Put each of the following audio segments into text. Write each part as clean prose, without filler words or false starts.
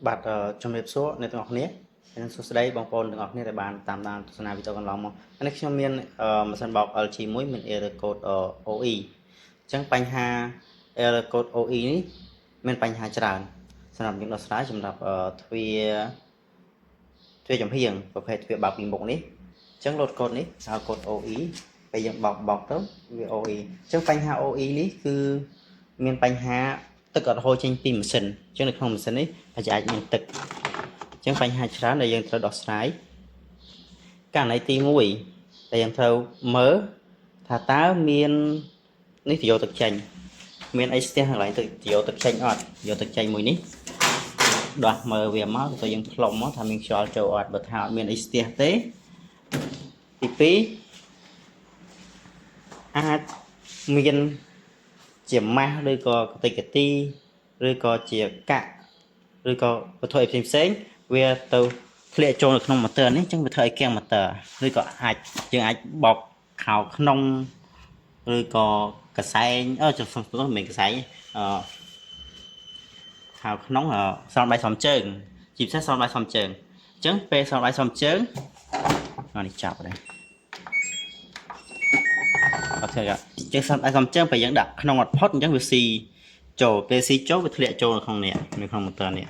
បាទជំរាបសួរអ្នកទាំងអស់គ្នាខ្ញុំសួស្តីបងប្អូនទាំងអស់គ្នាដែលបានតាមដានទស្សនាវីដេអូកន្លងមកនេះខ្ញុំមានម៉ាស៊ីនបោក LG មួយមាន error code OE អញ្ចឹងបញ្ហា error code OE នេះមានបញ្ហាច្រើនសម្រាប់យើងដោះស្រាយសម្រាប់ទ្វាចំហៀងប្រភេទទ្វាបើកពីមុខនេះអញ្ចឹង load code នេះហៅ code OE ពេលយើងបោកទៅវា OE អញ្ចឹងបញ្ហា OE នេះគឺមានបញ្ហាទឹកអត់ហូរចេញពីម៉ាស៊ីនអញ្ចឹងនៅក្នុងម៉ាស៊ីននេះអាចមានទឹកអញ្ចឹងបញ្ហាច្រើនដែលយើងត្រូវដោះស្រាយករណីទី1ដែលយើងត្រូវមើលថាតើមាននេះទៅយកទឹកចេញមានអីស្ទះកន្លែងទឹកយកទឹកចេញអត់យកទឹកចេញមួយនេះដោះមើលវាមកទៅយើងផ្លុំមកថាមានខ្យល់ចូលអត់បើថាអត់មានអីស្ទះទេទី2អាចមានជាម៉ាស់ឬក៏កតិកទីឬក៏ជាកាក់ឬក៏វត្ថុផ្សេងវាទៅធ្លាក់ចូលនៅក្នុងម៉ូទ័រនេះអញ្ចឹងវាធ្វើឲ្យគាំងម៉ូទ័រឬក៏យើងអាចបោកខោក្នុងឬក៏កសែងមិនមែនកសែងខោក្នុងស្រោមដៃស្រោមជើងជាពិសេសស្រោមដៃស្រោមជើងអញ្ចឹងពេលស្រោមដៃស្រោមជើងនេះចាប់ដែរអត់ធ្វើចឹងស្រោមដៃស្រោមជើងពេលយើងដាក់ក្នុងអត់ផុតអញ្ចឹងវាស៊ីចូលពេលស៊ីចូលវាធ្លាក់ចូលនៅក្នុងនេះនៅក្នុងម៉ូទ័រនេះ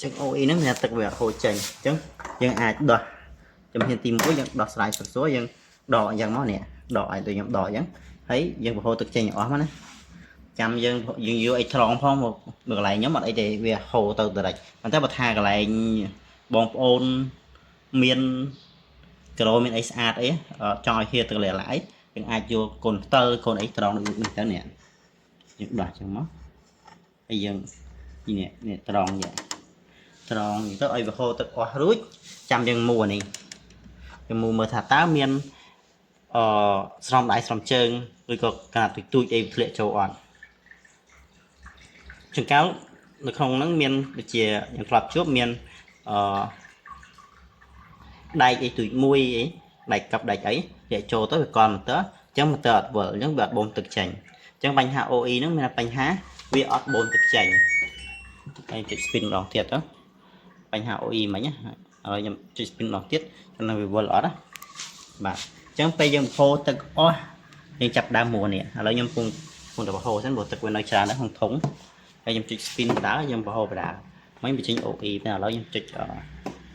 ចឹង OE ហ្នឹងមានទឹកវាហូរចេញអញ្ចឹងយើងអាចដោះជំហានទី1យើងដោះស្រាយស្រួលយើងដកអញ្ចឹងមកនេះដកឲ្យដូចខ្ញុំដកអញ្ចឹងហើយយើងបង្ហូរទឹកចេញអស់មកណាចាំយើងយកអីត្រង់ផងមកកន្លែងខ្ញុំអត់អីទេវាហូរទៅdirectប៉ុន្តែបើថាកន្លែងបងប្អូនមានក្រូមានអីស្អាតអីចង់ឲ្យហៀទឹកលាក់ឡាយយើងអាចយកកូនផ្តិលកូនអីត្រង់នេះទៅនេះយើងដោះអញ្ចឹងមកហើយយើងនេះត្រង់យ៉ាងត្រង់ទៅឲ្យវាហូរទឹកអស់រួចចាំយើងមួនេះយើងមើលថាតើមានស្រោមដៃស្រោមជើងឬក៏កណាត់ទូចអីធ្លាក់ចូលអត់ចង្កោនៅក្នុងហ្នឹងមានដូចជាយើងធ្លាប់ជួបមានដែកអីទូចមួយអីដែកកាប់ដែកអីធ្លាក់ចូលទៅវាកល់ម៉ូទ័រអញ្ចឹងម៉ូទ័រអត់វិលអញ្ចឹងវាអត់បូមទឹកចេញអញ្ចឹងបញ្ហា OE ហ្នឹងមានបញ្ហាវាអត់បូមទឹកចេញហើយចុច spin ម្ដងទៀតទៅបញ្ហា OE មិញហើយខ្ញុំចុច spin ម្ដងទៀតនៅវាវិលអត់ណាបាទអញ្ចឹងពេលយើងហូរទឹកអស់យើងចាប់ដើមមួនេះឥឡូវខ្ញុំពងតែបហូរសិនព្រោះទឹកវានៅច្រើននៅក្នុងធុងហើយខ្ញុំចុច spin បណ្ដាខ្ញុំបហូរបដាមិញវាចេញ OE តែឥឡូវខ្ញុំចុច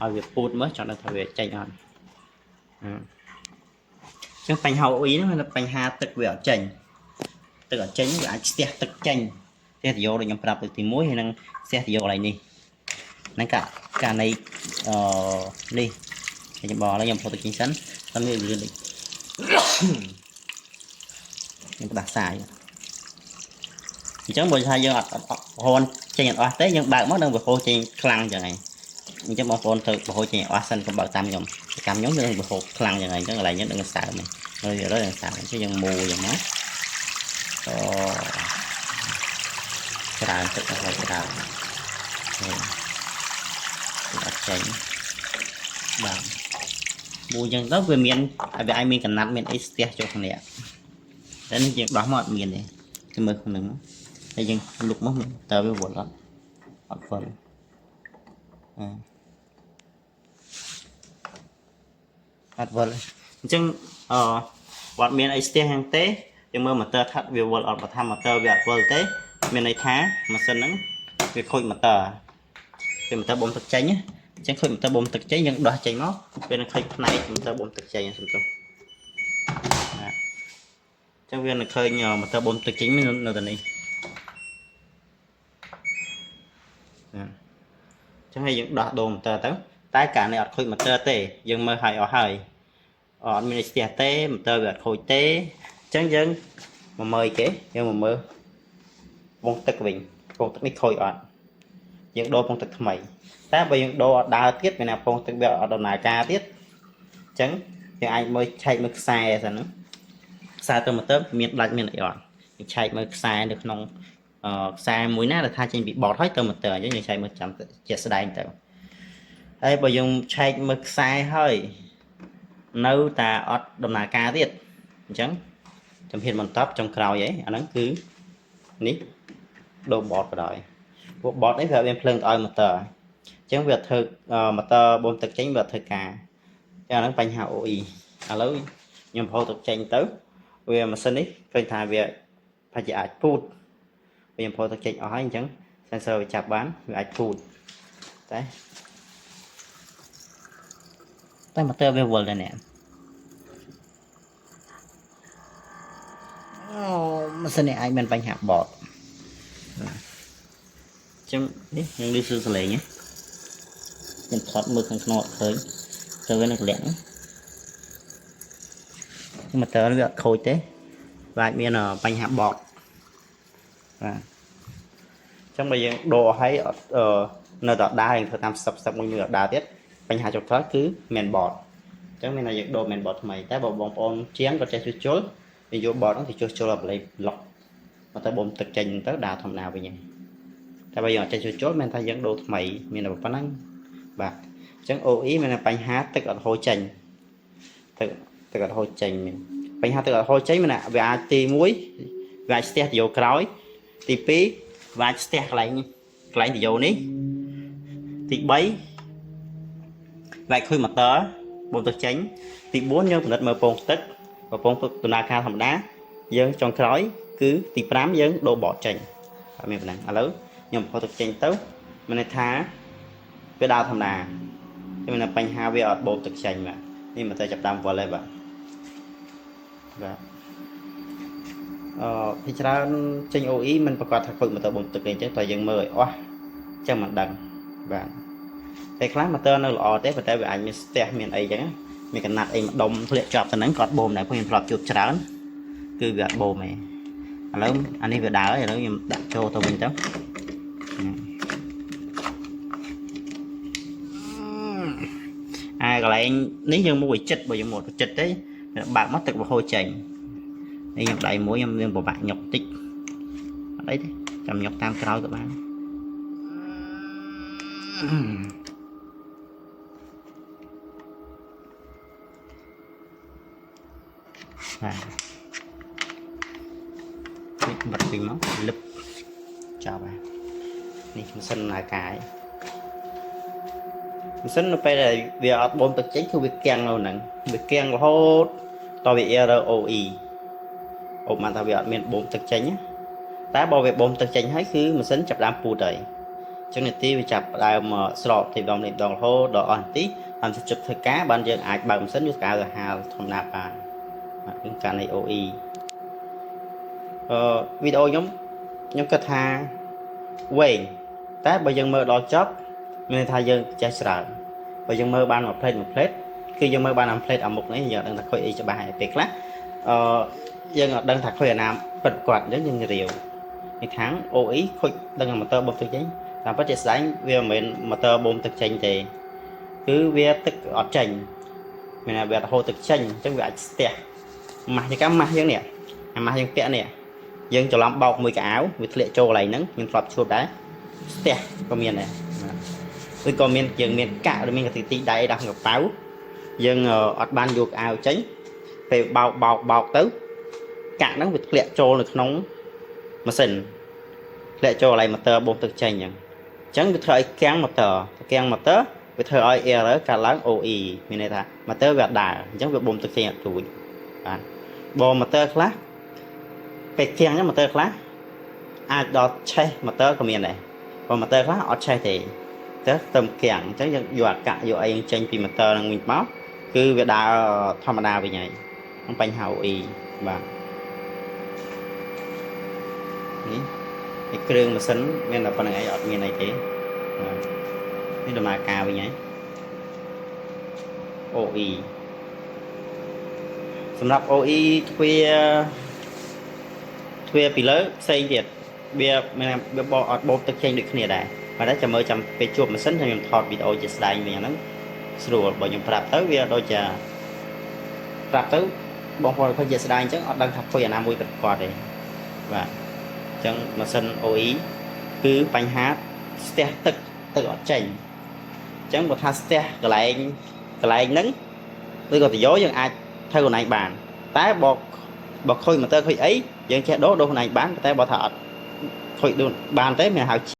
ឲ្យវាពូតមើលចង់ដឹងថាវាចេញអត់អញ្ចឹងបញ្ហា OE ហ្នឹងគឺបញ្ហាទឹកវាអត់ចេញទឹកអត់ចេញវាអាចស្ទះទឹកចេញស្ទះទៅយកដូចខ្ញុំប្រាប់លើកទី1ហើយនឹងស្ទះទៅយកកន្លែងនេះហ្នឹងករណីនេះខ្ញុំបងឥឡូវខ្ញុំផុសទឹកចេញសិនតែមានលឿននេះខ្ញុំផ្ដាសាយអញ្ចឹងបើថាយើងអត់ហូរចេញអត់អស់ទេយើងបើកមកនឹងវាហូរចេញខ្លាំងចឹងហើយអញ្ចឹងបងប្អូនត្រូវហូរចេញអស់សិនកុំបើកតាមខ្ញុំយើងនឹងហូរខ្លាំងចឹងហើយអញ្ចឹងកន្លែងនេះនឹងសើមហើយនឹងសើមអញ្ចឹងយើងមូលយ៉ាងណាច្រើនទឹកហើយច្រើនអត់ចេញបាទមូលចឹងទៅវាមានវាអាចមានកណាត់មានអីស្ទះចូលក្នុងនេះតែនេះយើងដោះមកអត់មានទេគឺមើលក្នុងហ្នឹងហើយយើងលុកមកតើវាវល់អត់វល់អត់វល់អញ្ចឹងគាត់មានអីស្ទះហ្នឹងទេយើងមើលម៉ូទ័រថាវាវល់អត់បើថាម៉ូទ័រវាអត់វល់ទេមានន័យថាម៉ាស៊ីនហ្នឹងវាខូចម៉ូទ័រពេលម៉ូទ័របូមទឹកចេញអញ្ចឹងខូចម៉ូទ័របូមទឹកចេញយើងដោះចេញមកពេលនឹងឃើញផ្នែកម៉ូទ័របូមទឹកចេញសុំទោសអញ្ចឹងវានឹងឃើញម៉ូទ័របូមទឹកចេញនៅតែនេះអញ្ចឹងហើយយើងដោះដូរម៉ូទ័រទៅតែកាលនេះអត់ខូចម៉ូទ័រទេយើងមើលឲ្យអស់ហើយអត់មានអីស្ទះទេម៉ូទ័រវាអត់ខូចទេអញ្ចឹងយើងមកមើលគេយើងមកមើលពងទឹកវិញពងទឹកនេះខូចអត់យើងដូរពងទឹកថ្មីតែបើយើងដូរអត់ដើរទៀតមានណាពងទឹកវាអត់ដំណើរការទៀតអញ្ចឹងយើងអាចមើលឆែកមើលខ្សែសិនហ្នឹងខ្សែទៅម៉ូទ័រមានដាច់មានអីអត់យើងឆែកមើលខ្សែនៅក្នុងខ្សែមួយណាដែលថាចេញពីបតហើយទៅម៉ូទ័រអញ្ចឹងយើងឆែកមើលចាំជាក់ស្ដែងទៅហើយបើយើងឆែកមើលខ្សែហើយនៅតែអត់ដំណើរការទៀតអញ្ចឹងជំហានបន្តចុងក្រោយអីអាហ្នឹងគឺនេះដូរបតបណ្ដោយ ពួកបតនេះវាមានភ្លើងឲ្យម៉ូទ័រអញ្ចឹងវាធ្វើម៉ូទ័របូមទឹកចេញវាធ្វើការចឹងហ្នឹងបញ្ហា OE ឥឡូវខ្ញុំហៅទឹកចេញទៅវាម៉ាស៊ីននេះឃើញថាវាប្រហែលជាអាចពូតវាហៅទឹកចេញអស់ហើយអញ្ចឹង sensor វាចាប់បានវាអាចពូតតែម៉ូទ័រវាវល់ដែរនេះម៉ាស៊ីននេះអាចមានបញ្ហាបតចឹងនេះខ្ញុំលឺសលេងខ្ញុំថតមើលខាងក្នុងអត់ឃើញទៅវានៅកលាក់ម៉ូទ័រវាអត់ខូចទេវាអាចមានបញ្ហាបតបាទចឹងបើយើងដូរឲ្យអត់នៅតែដើរយើងធ្វើតាមស្ទឹកមួយអត់ដើរទៀតបញ្ហាចុងក្រោយគឺមានបតចឹងមានតែយើងដូរមានបតថ្មីតែបើបងប្អូនជាងគាត់ចេះជួសជុលវាយកបតហ្នឹងទៅជួសជុលឲ្យប្លេឡុកមកទៅបូមទឹកចេញទៅដើរធម្មតាវិញហ្នឹងតែបើយើងអត់ចេះជួសជុលមានថាយើងដូរថ្មីមានតែប៉ុណ្ណឹងបាទអញ្ចឹង OE មានតែបញ្ហាទឹកអត់ហូរចេញទឹកអត់ហូរចេញមានបញ្ហាទឹកអត់ហូរចេញមានវាអាចទី1វាអាចស្ទះទៅយកក្រោយទី2វាអាចស្ទះកន្លែងទៅយកនេះទី3វាអាចខូចម៉ូទ័របូមទឹកចេញទី4យើងពិនិត្យមើលពងទឹកដំណើរការធម្មតាយើងចុងក្រោយគឺទី5យើងដូរបតចេញបាទមានប៉ុណ្ណឹងឥឡូវខ្ញុំផុសទឹកចេញទៅមានន័យថាវាដើរធម្មតាគឺមានបញ្ហាវាអត់បូមទឹកចេញបាទនេះមកទៅចាប់តាមវល់ហើយបាទពីច្រើនចេញ OE មិនប្រកាសថាខូចម៉ូទ័របូមទឹកទេអញ្ចឹងតែយើងមើលឲ្យអស់អញ្ចឹងមិនដឹងបាទតែខ្លះម៉ូទ័រនៅល្អទេប៉ុន្តែវាអាចមានស្ទះមានអីអញ្ចឹងមានកណាត់អីម្ដុំធ្លាក់ជាប់ទៅហ្នឹងគាត់បូមដែរព្រោះខ្ញុំធ្លាប់ជួបច្រើនគឺវាអត់បូមទេឥឡូវអានេះវាដើរហើយឥឡូវខ្ញុំដាក់ចូលទៅវិញទៅកន្លែងនេះយើងមកចិត្តបើយើងមកចិត្តទេបើកមកទឹកវាហូរចេញនេះខ្ញុំដៃមួយខ្ញុំនឹងពិបាកញុកតិចអត់អីទេចាំញុកតាមក្រោយក៏បានបាទបាត់ពីមកលឹបចាប់ហើយនេះម៉ាស៊ីនអាកាយម៉ាស៊ីននៅពេលដែលវាអត់បូមទឹកចេញគឺវាគាំងនៅហ្នឹងវាគាំងរហូតតវា error OE អូបានថាវាអត់មានបូមទឹកចេញតែបើវាបូមទឹកចេញហើយគឺម៉ាស៊ីនចាប់ដើមពូតហើយអញ្ចឹងនាទីវាចាប់ដើមស្រកទីដងរហូតដល់អស់នាទីតាមជិបធ្វើការបានយើងអាចបើកម៉ាស៊ីនយកកៅទៅហាលធម្មតាបានគឺការនៃ OE វីដេអូខ្ញុំគិតថាវែងតែបើយើងមើលដល់ចប់មានន័យថាយើងចេះច្រើនបើយើងមើលបានមួយផ្លេតគឺយើងមើលបានអាផ្លេតអាមុខនេះយើងដឹងថាខូចអីច្បាស់ហើយពេលខ្លះយើងអត់ដឹងថាខូចអាណាពិតគាត់អញ្ចឹងយើងរាវនេះខាង OE ខូចដឹងម៉ូទ័របូមទឹកចេញតាមពិតជាស្ដែងវាមិនមែនម៉ូទ័របូមទឹកចេញទេគឺវាទឹកអត់ចេញមានតែវាហូរទឹកចេញអញ្ចឹងវាអាចស្ទះម៉ាស់យើងម៉ាស់យើងនេះអាម៉ាស់យើងពាក់នេះយើងច្រឡំបោកមួយកៅអៅវាធ្លាក់ចូលកន្លែងហ្នឹងខ្ញុំធ្លាប់ជួបដែរស្ទះក៏មានដែរឬក៏មានយើងមានកាក់ឬមានកទីទីដៃដាក់ក្នុងកប៉ៅយើងអត់បានយកកៅអៅចេញពេលបោកទៅកាក់ហ្នឹងវាធ្លាក់ចូលនៅក្នុងម៉ាស៊ីនធ្លាក់ចូលកន្លែងម៉ូទ័របូមទឹកចេញអញ្ចឹងវាធ្វើឲ្យគាំងម៉ូទ័រវាធ្វើឲ្យ error កើតឡើង OE មានន័យថាម៉ូទ័រវាអត់ដើរអញ្ចឹងវាបូមទឹកចេញអត់រួចបាទបើម៉ូទ័រខ្លះពេលគាំងហ្នឹងម៉ូទ័រខ្លះអាចដល់ឆេះម៉ូទ័រក៏មានដែរបើម៉ូទ័រខ្លះអត់ឆេះទេទៅទៅគាំងអញ្ចឹងយើងយកអាកាក់យកអីចេញពីម៉ូទ័រហ្នឹងវិញមកគឺវាដើរធម្មតាវិញហើយក្នុងបញ្ហា OE បាទនេះគ្រឿងម៉ាស៊ីនមានតែប៉ុណ្្នឹងឯងអត់មានអីទេនេះដំណើរការវិញហើយ OE សម្រាប់ OE ទ្វាពីលើផ្សេងទៀតវាមានវាបោអត់បោកទឹកចេញដូចគ្នាដែរប៉ុន្តែចាំពេលជួបម៉ាស៊ីនខ្ញុំថតវីដេអូជាស្ដែងវិញហ្នឹងស្រួលបើខ្ញុំប្រាប់ទៅវាដូចជាប្រាប់ទៅបងប្អូនឃើញជាស្ដែងអញ្ចឹងអត់ដឹងថាខូចអាណាមួយប្រកបទេបាទអញ្ចឹងម៉ាស៊ីន OE គឺបញ្ហាស្ទះទឹកអត់ចេញអញ្ចឹងបើថាស្ទះកន្លែងហ្នឹងឬក៏តយោយើងអាចធ្វើខ្លួនឯងបានតែបើខូចម៉ូទ័រខូចអីយើងចេះដូរខ្លួនឯងបានតែបើថាអត់ខូចដូរបានទេមានហៅ